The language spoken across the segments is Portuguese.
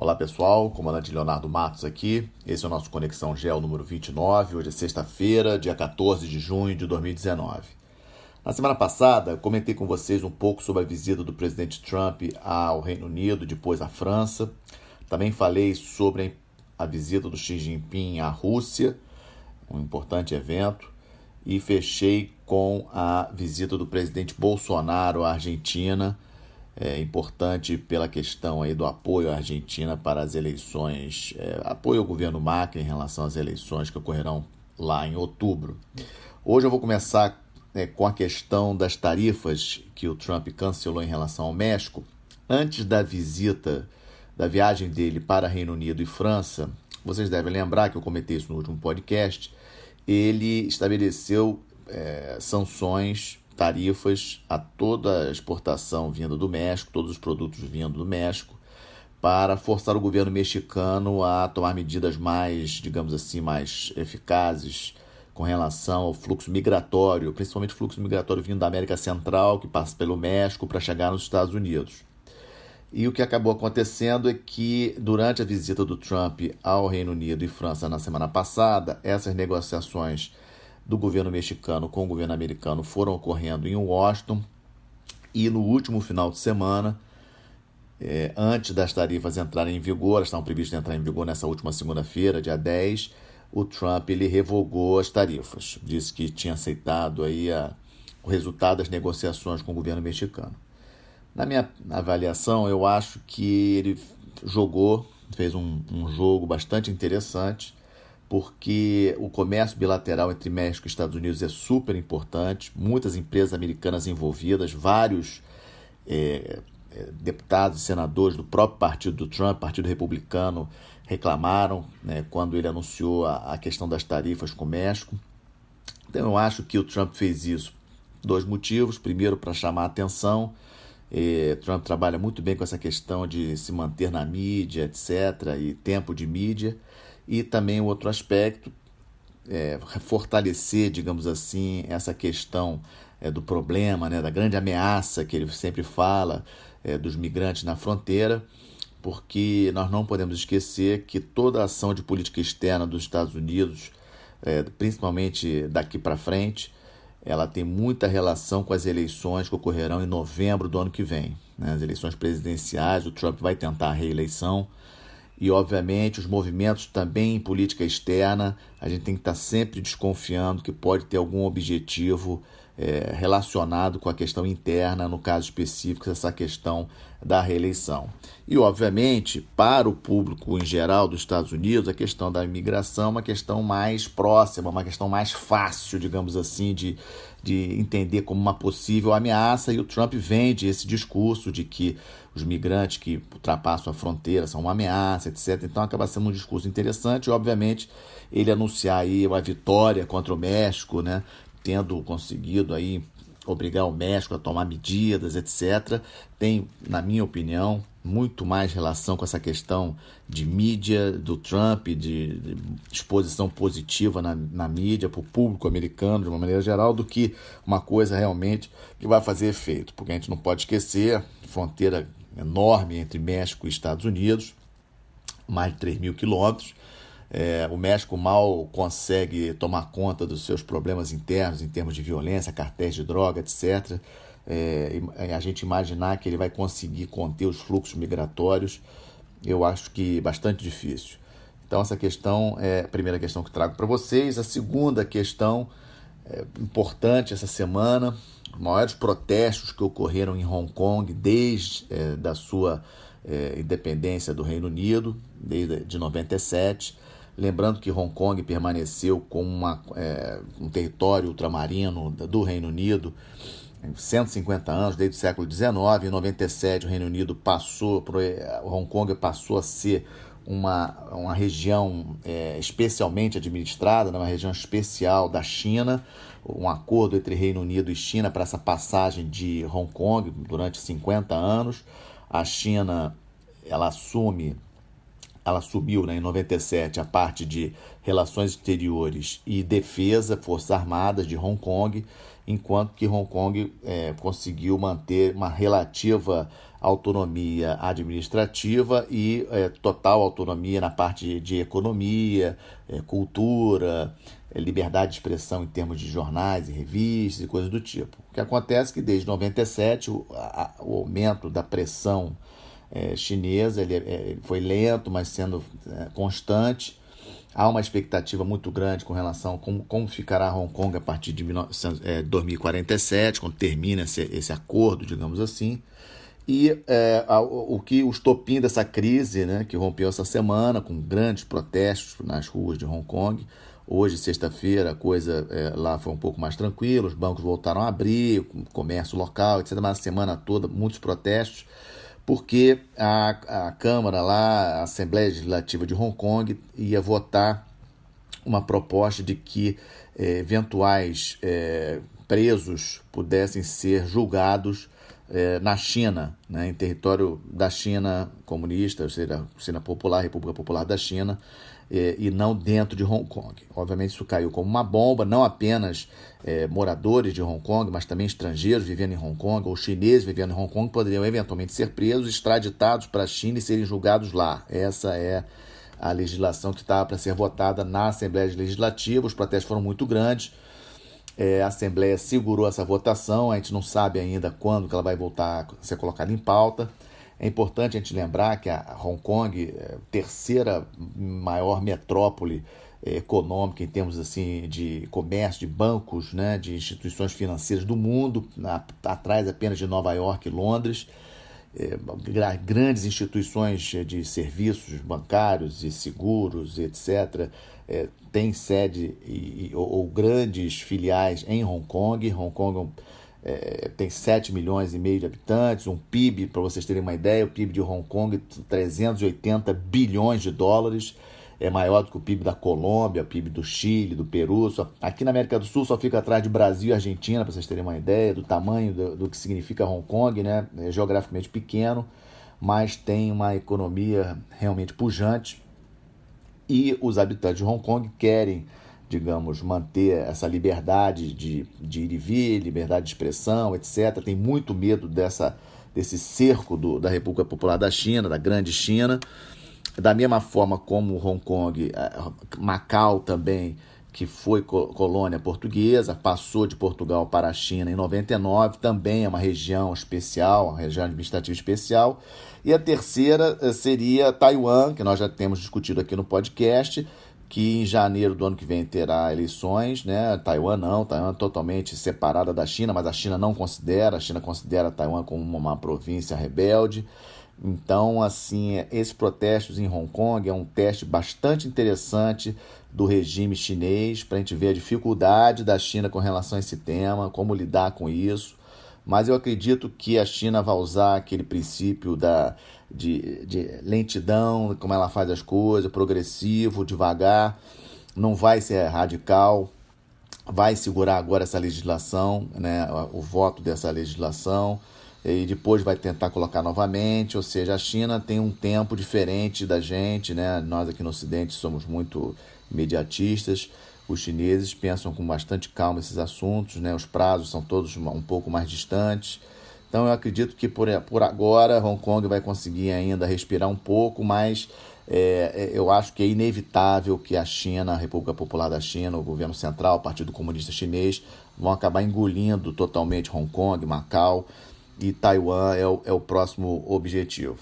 Olá pessoal, comandante Leonardo Matos aqui. Esse é o nosso Conexão Gel número 29. Hoje é sexta-feira, dia 14 de junho de 2019. Na semana passada, comentei com vocês um pouco sobre a visita do presidente Trump ao Reino Unido, depois à França. Também falei sobre a visita do Xi Jinping à Rússia, um importante evento. E fechei com a visita do presidente Bolsonaro à Argentina, importante pela questão aí do apoio à Argentina para as eleições, apoio ao governo Macri em relação às eleições que ocorrerão lá em outubro. Hoje eu vou começar com a questão das tarifas que o Trump cancelou em relação ao México. Antes da visita, da viagem dele para Reino Unido e França, vocês devem lembrar que eu comentei isso no último podcast, ele estabeleceu sanções, tarifas a toda a exportação vinda do México, todos os produtos vindo do México, para forçar o governo mexicano a tomar medidas mais, digamos assim, mais eficazes com relação ao fluxo migratório, principalmente o fluxo migratório vindo da América Central, que passa pelo México para chegar nos Estados Unidos. E o que acabou acontecendo é que, durante a visita do Trump ao Reino Unido e França na semana passada, essas negociações do governo mexicano com o governo americano foram ocorrendo em Washington, e no último final de semana, antes das tarifas entrarem em vigor, elas estavam previstas entrar em vigor nessa última segunda-feira, dia 10, o Trump ele revogou as tarifas, disse que tinha aceitado aí o resultado das negociações com o governo mexicano. Na minha avaliação, eu acho que ele fez um jogo bastante interessante, porque o comércio bilateral entre México e Estados Unidos é super importante, muitas empresas americanas envolvidas, vários deputados e senadores do próprio partido do Trump, Partido Republicano, reclamaram quando ele anunciou a questão das tarifas com o México. Então eu acho que o Trump fez isso por dois motivos. Primeiro, para chamar a atenção. Trump trabalha muito bem com essa questão de se manter na mídia, etc., e tempo de mídia. E também o outro aspecto, fortalecer, digamos assim, essa questão do problema, da grande ameaça que ele sempre fala dos migrantes na fronteira, porque nós não podemos esquecer que toda a ação de política externa dos Estados Unidos, principalmente daqui para frente, ela tem muita relação com as eleições que ocorrerão em novembro do ano que vem. As eleições presidenciais, o Trump vai tentar a reeleição. E, obviamente, os movimentos também em política externa, a gente tem que estar sempre desconfiando que pode ter algum objetivo relacionado com a questão interna, no caso específico, essa questão da reeleição. E, obviamente, para o público em geral dos Estados Unidos, a questão da imigração é uma questão mais próxima, uma questão mais fácil, digamos assim, de entender como uma possível ameaça, e o Trump vende esse discurso de que os migrantes que ultrapassam a fronteira são uma ameaça, etc. Então acaba sendo um discurso interessante, e obviamente ele anunciar aí uma vitória contra o México, tendo conseguido aí obrigar o México a tomar medidas, etc., tem, na minha opinião, muito mais relação com essa questão de mídia do Trump, de exposição positiva na mídia para o público americano, de uma maneira geral, do que uma coisa realmente que vai fazer efeito. Porque a gente não pode esquecer, fronteira enorme entre México e Estados Unidos, mais de 3 mil quilômetros. O México mal consegue tomar conta dos seus problemas internos em termos de violência, cartéis de droga, etc. A gente imaginar que ele vai conseguir conter os fluxos migratórios, eu acho que bastante difícil. Então essa questão é a primeira questão que trago para vocês. A segunda questão importante essa semana, os maiores protestos que ocorreram em Hong Kong desde da sua independência do Reino Unido, desde 97. Lembrando que Hong Kong permaneceu como um território ultramarino do Reino Unido 150 anos, desde o século XIX. Em 97, o Reino Unido Hong Kong passou a ser uma região especialmente administrada, uma região especial da China, um acordo entre Reino Unido e China para essa passagem de Hong Kong durante 50 anos. A China ela assume ela assumiu, né, em 97 a parte de relações exteriores e defesa, Forças Armadas de Hong Kong, enquanto que Hong Kong conseguiu manter uma relativa autonomia administrativa e total autonomia na parte de economia, cultura, liberdade de expressão em termos de jornais e revistas e coisas do tipo. O que acontece é que desde 97 o aumento da pressão chinesa ele foi lento, mas sendo constante. Há uma expectativa muito grande com relação a como ficará Hong Kong a partir de 2047, quando termina esse acordo, digamos assim. E o estopim dessa crise, né, que rompeu essa semana, com grandes protestos nas ruas de Hong Kong. Hoje, sexta-feira, a coisa lá foi um pouco mais tranquila, os bancos voltaram a abrir, comércio local, etc. Mas a semana toda, muitos protestos, porque a Câmara lá, a Assembleia Legislativa de Hong Kong, ia votar uma proposta de que eventuais presos pudessem ser julgados na China, né, em território da China comunista, ou seja, China Popular, República Popular da China, e não dentro de Hong Kong. Obviamente isso caiu como uma bomba, não apenas moradores de Hong Kong, mas também estrangeiros vivendo em Hong Kong, ou chineses vivendo em Hong Kong, poderiam eventualmente ser presos, extraditados para a China e serem julgados lá. Essa é a legislação que estava para ser votada na Assembleia Legislativa. Os protestos foram muito grandes. A Assembleia segurou essa votação, a gente não sabe ainda quando que ela vai voltar a ser colocada em pauta. É importante a gente lembrar que a Hong Kong, terceira maior metrópole econômica em termos assim, de comércio, de bancos, né, de instituições financeiras do mundo, atrás apenas de Nova York e Londres. Grandes instituições de serviços bancários e seguros, etc., têm sede ou grandes filiais em Hong Kong. Hong Kong tem 7 milhões e meio de habitantes, um PIB, para vocês terem uma ideia, o PIB de Hong Kong, 380 bilhões de dólares, é maior do que o PIB da Colômbia, o PIB do Chile, do Peru. Aqui na América do Sul só fica atrás de Brasil e Argentina, para vocês terem uma ideia do tamanho do que significa Hong Kong, né? É geograficamente pequeno, mas tem uma economia realmente pujante, e os habitantes de Hong Kong querem, digamos, manter essa liberdade de ir e vir, liberdade de expressão, etc. Tem muito medo desse cerco da República Popular da China, da Grande China. Da mesma forma como Hong Kong, Macau também, que foi colônia portuguesa, passou de Portugal para a China em 99, também é uma região especial, uma região administrativa especial. E a terceira seria Taiwan, que nós já temos discutido aqui no podcast, que em janeiro do ano que vem terá eleições, né? Taiwan é totalmente separada da China, mas a China considera Taiwan como uma província rebelde. Então, assim, esses protestos em Hong Kong é um teste bastante interessante do regime chinês, para a gente ver a dificuldade da China com relação a esse tema, como lidar com isso. Mas eu acredito que a China vai usar aquele princípio de lentidão, como ela faz as coisas, progressivo, devagar, não vai ser radical, vai segurar agora essa legislação, né, o voto dessa legislação, e depois vai tentar colocar novamente. Ou seja, a China tem um tempo diferente da gente, né? Nós aqui no Ocidente somos muito imediatistas, os chineses pensam com bastante calma esses assuntos, né? Os prazos são todos um pouco mais distantes. Então eu acredito que por agora Hong Kong vai conseguir ainda respirar um pouco, mas eu acho que é inevitável que a China, a República Popular da China, o governo central, o Partido Comunista Chinês, vão acabar engolindo totalmente Hong Kong, Macau, e Taiwan é o próximo objetivo.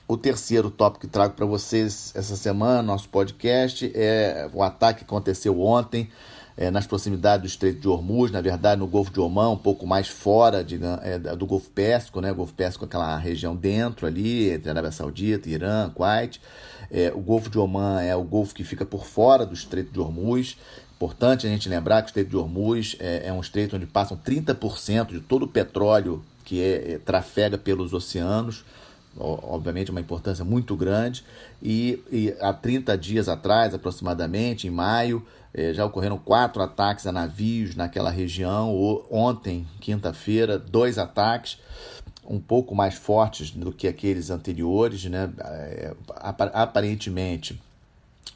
O terceiro tópico que trago para vocês essa semana, nosso podcast, é o ataque que aconteceu ontem nas proximidades do Estreito de Hormuz, na verdade no Golfo de Omã, um pouco mais fora do Golfo Pérsico, né? O Golfo Pérsico é aquela região dentro ali, entre Arábia Saudita, Irã, Kuwait. O Golfo de Omã é o golfo que fica por fora do Estreito de Hormuz. Importante a gente lembrar que o Estreito de Hormuz é um estreito onde passam 30% de todo o petróleo que trafega pelos oceanos. Obviamente uma importância muito grande, e há 30 dias atrás, aproximadamente, em maio, já ocorreram 4 ataques a navios naquela região. Ontem, quinta-feira, 2 ataques, um pouco mais fortes do que aqueles anteriores, né? Aparentemente,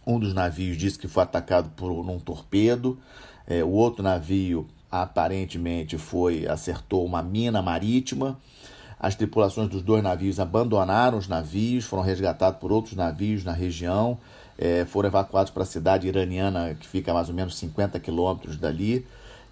um dos navios disse que foi atacado por um torpedo, o outro navio aparentemente acertou uma mina marítima. As tripulações dos 2 navios abandonaram os navios, foram resgatados por outros navios na região, foram evacuados para a cidade iraniana, que fica a mais ou menos 50 quilômetros dali.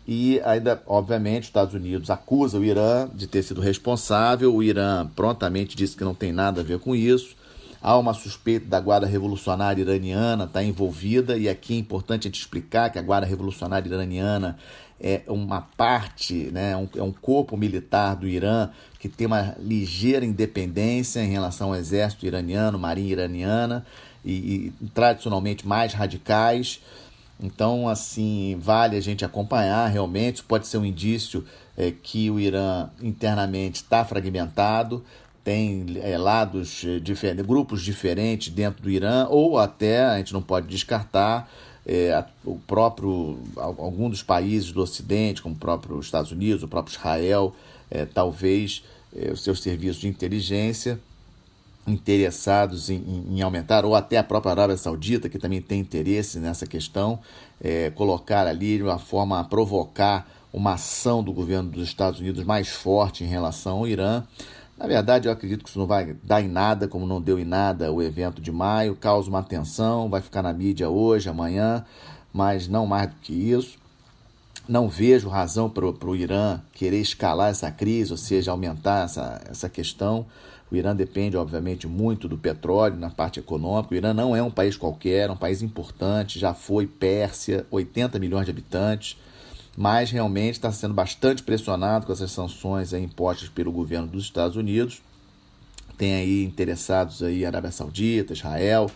E ainda, obviamente, os Estados Unidos acusa o Irã de ter sido responsável. O Irã prontamente disse que não tem nada a ver com isso. Há uma suspeita da Guarda Revolucionária Iraniana estar envolvida, e aqui é importante a gente explicar que a Guarda Revolucionária Iraniana é uma parte, né, é um corpo militar do Irã que tem uma ligeira independência em relação ao exército iraniano, marinha iraniana, e tradicionalmente mais radicais. Então, assim, vale a gente acompanhar realmente. Isso pode ser um indício que o Irã internamente está fragmentado, tem lados diferentes, grupos diferentes dentro do Irã, ou até, a gente não pode descartar, algum dos países do Ocidente, como o próprio Estados Unidos, o próprio Israel, talvez os seus serviços de inteligência interessados em aumentar, ou até a própria Arábia Saudita, que também tem interesse nessa questão, colocar ali de uma forma a provocar uma ação do governo dos Estados Unidos mais forte em relação ao Irã. Na verdade, eu acredito que isso não vai dar em nada, como não deu em nada o evento de maio, causa uma tensão, vai ficar na mídia hoje, amanhã, mas não mais do que isso. Não vejo razão para o Irã querer escalar essa crise, ou seja, aumentar essa questão. O Irã depende, obviamente, muito do petróleo na parte econômica. O Irã não é um país qualquer, é um país importante, já foi Pérsia, 80 milhões de habitantes, mas realmente está sendo bastante pressionado com essas sanções impostas pelo governo dos Estados Unidos. Tem aí interessados aí Arábia Saudita, Israel,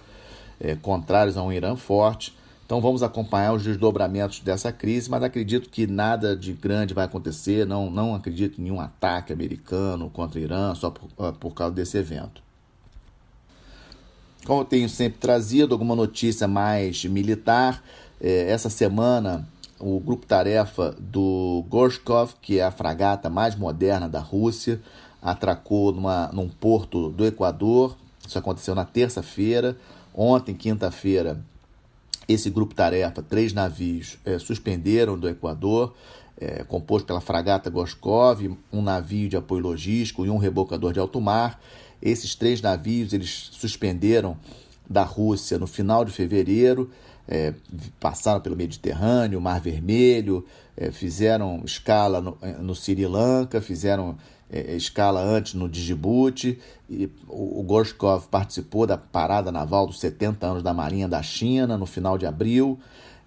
contrários a um Irã forte. Então vamos acompanhar os desdobramentos dessa crise, mas acredito que nada de grande vai acontecer, não acredito em nenhum ataque americano contra o Irã só por causa desse evento. Como eu tenho sempre trazido alguma notícia mais militar, essa semana o grupo-tarefa do Gorshkov, que é a fragata mais moderna da Rússia, atracou num porto do Equador. Isso aconteceu na terça-feira. Ontem, quinta-feira, esse grupo-tarefa, 3 navios, suspenderam do Equador, composto pela fragata Gorshkov, um navio de apoio logístico e um rebocador de alto mar. Esses 3 navios eles suspenderam da Rússia no final de fevereiro, passaram pelo Mediterrâneo, Mar Vermelho, fizeram escala no Sri Lanka, fizeram escala antes no Djibouti, e o Gorshkov participou da parada naval dos 70 anos da Marinha da China no final de abril,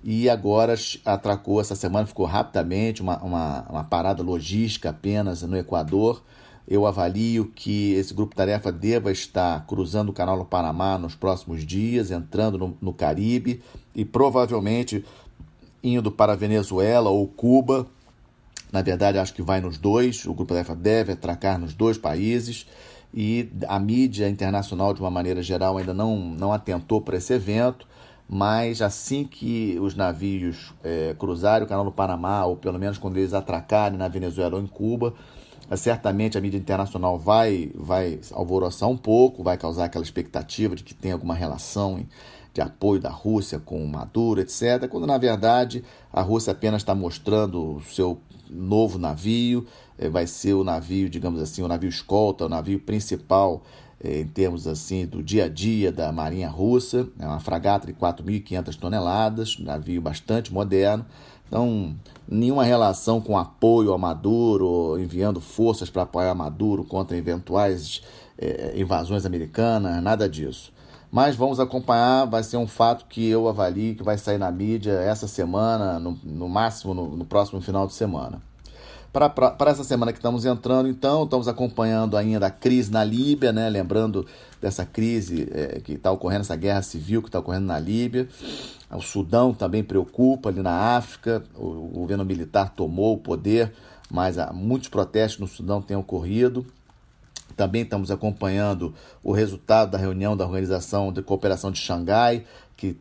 e agora atracou essa semana, ficou rapidamente, uma parada logística apenas no Equador. Eu avalio que esse grupo-tarefa deva estar cruzando o Canal do Panamá nos próximos dias, entrando no Caribe e provavelmente indo para a Venezuela ou Cuba. Na verdade, acho que vai nos 2, o grupo-tarefa deve atracar nos 2 países, e a mídia internacional, de uma maneira geral, ainda não atentou para esse evento, mas assim que os navios cruzarem o Canal do Panamá, ou pelo menos quando eles atracarem na Venezuela ou em Cuba, certamente a mídia internacional vai alvoroçar um pouco, vai causar aquela expectativa de que tem alguma relação de apoio da Rússia com Maduro, etc., quando na verdade a Rússia apenas está mostrando o seu novo navio, vai ser o navio, digamos assim, o navio escolta, o navio principal em termos assim do dia a dia da Marinha Russa. É uma fragata de 4.500 toneladas, um navio bastante moderno. Então, nenhuma relação com apoio a Maduro, enviando forças para apoiar Maduro contra eventuais invasões americanas, nada disso. Mas vamos acompanhar, vai ser um fato que eu avalio que vai sair na mídia essa semana, no máximo no próximo final de semana. Para essa semana que estamos entrando, então, estamos acompanhando ainda a crise na Líbia, né? Lembrando dessa crise que está ocorrendo, essa guerra civil que está ocorrendo na Líbia. O Sudão também preocupa, ali na África, o governo militar tomou o poder, mas muitos protestos no Sudão têm ocorrido. Também estamos acompanhando o resultado da reunião da Organização de Cooperação de Xangai, que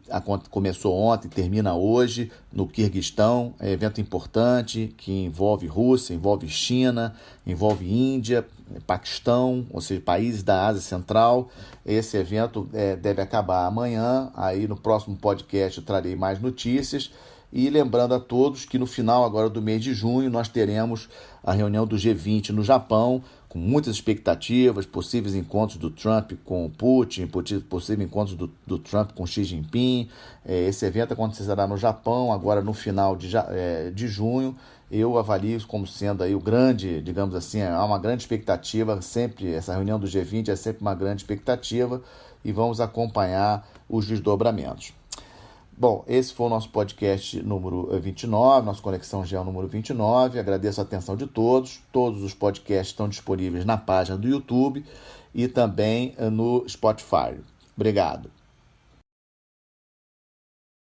começou ontem, termina hoje, no Quirguistão. É um evento importante que envolve Rússia, envolve China, envolve Índia, Paquistão, ou seja, países da Ásia Central. Esse evento deve acabar amanhã. Aí no próximo podcast eu trarei mais notícias. E lembrando a todos que no final agora do mês de junho nós teremos a reunião do G20 no Japão, com muitas expectativas, possíveis encontros do Trump com o Putin, possíveis encontros do Trump com Xi Jinping. Esse evento acontecerá no Japão, agora no final de junho. Eu avalio isso como sendo aí o grande, digamos assim, há uma grande expectativa, sempre, essa reunião do G20 é sempre uma grande expectativa e vamos acompanhar os desdobramentos. Bom, esse foi o nosso podcast número 29, nossa Conexão Geo número 29. Agradeço a atenção de todos. Todos os podcasts estão disponíveis na página do YouTube e também no Spotify. Obrigado.